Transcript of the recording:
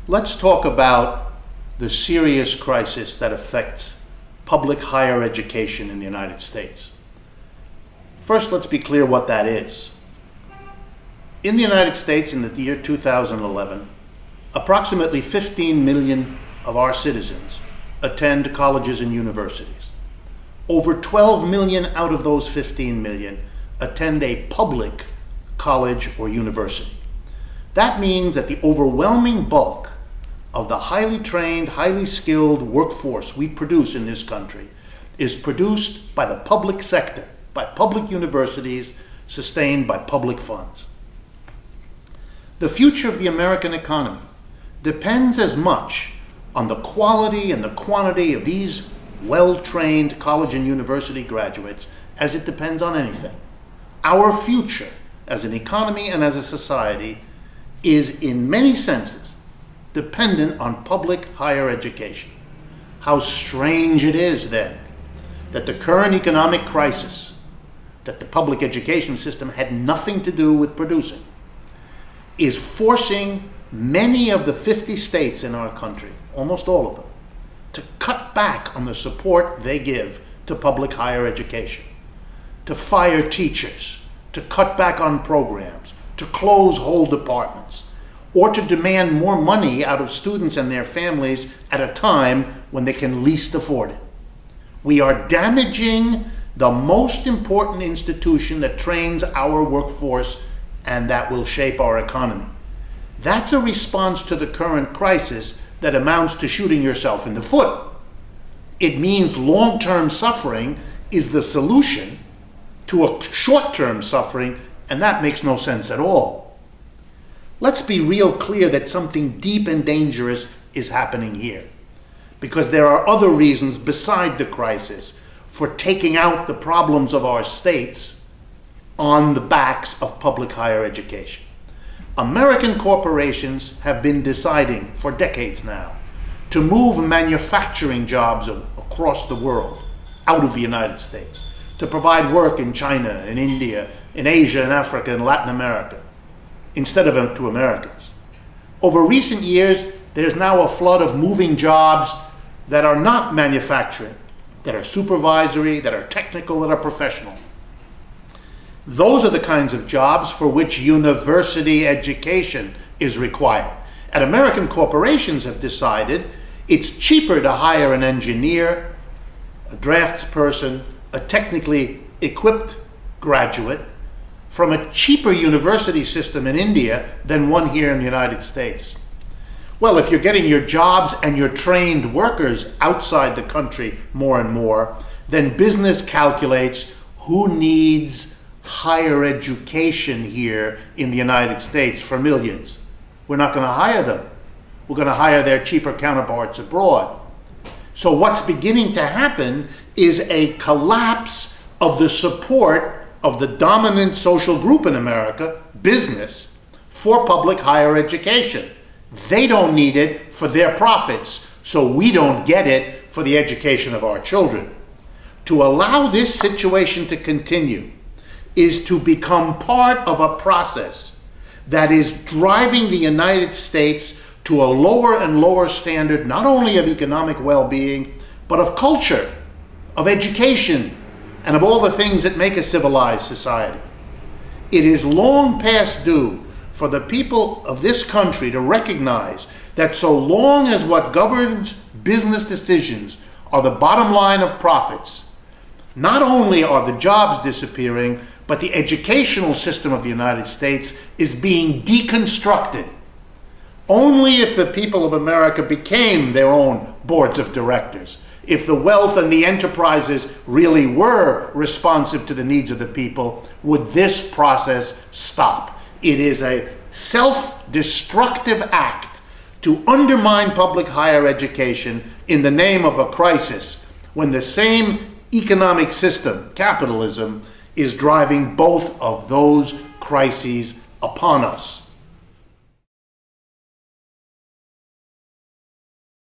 Let's talk about the serious crisis that affects public higher education in the United States. First, let's be clear what that is. In the United States, in the year 2011, approximately 15 million of our citizens attend colleges and universities. Over 12 million out of those 15 million attend a public college or university. That means that the overwhelming bulk of the highly trained, highly skilled workforce we produce in this country is produced by the public sector, by public universities, sustained by public funds. The future of the American economy depends as much on the quality and the quantity of these well-trained college and university graduates as it depends on anything. Our future as an economy and as a society is in many senses dependent on public higher education. How strange it is then that the current economic crisis that the public education system had nothing to do with producing is forcing many of the 50 states in our country, almost all of them, to cut back on the support they give to public higher education, to fire teachers, to cut back on programs, to close whole departments, or to demand more money out of students and their families at a time when they can least afford it. We are damaging the most important institution that trains our workforce and that will shape our economy. That's a response to the current crisis that amounts to shooting yourself in the foot. It means long-term suffering is the solution to a short-term suffering, and that makes no sense at all. Let's be real clear that something deep and dangerous is happening here, because there are other reasons beside the crisis for taking out the problems of our states on the backs of public higher education. American corporations have been deciding for decades now to move manufacturing jobs across the world out of the United States, to provide work in China, in India, in Asia, in Africa, and Latin America, instead of to Americans. Over recent years, there's now a flood of moving jobs that are not manufacturing, that are supervisory, that are technical, that are professional. Those are the kinds of jobs for which university education is required. And American corporations have decided it's cheaper to hire an engineer, a draftsperson, a technically equipped graduate from a cheaper university system in India than one here in the United States. Well, if you're getting your jobs and your trained workers outside the country more and more, then business calculates who needs higher education here in the United States for millions. We're not going to hire them. We're going to hire their cheaper counterparts abroad. So what's beginning to happen is a collapse of the support of the dominant social group in America, business, for public higher education. They don't need it for their profits, so we don't get it for the education of our children. To allow this situation to continue is to become part of a process that is driving the United States to a lower and lower standard, not only of economic well-being, but of culture, of education, and of all the things that make a civilized society. It is long past due for the people of this country to recognize that so long as what governs business decisions are the bottom line of profits, not only are the jobs disappearing, but the educational system of the United States is being deconstructed. Only if the people of America became their own boards of directors, if the wealth and the enterprises really were responsive to the needs of the people, would this process stop. It is a self-destructive act to undermine public higher education in the name of a crisis, when the same economic system, capitalism, is driving both of those crises upon us.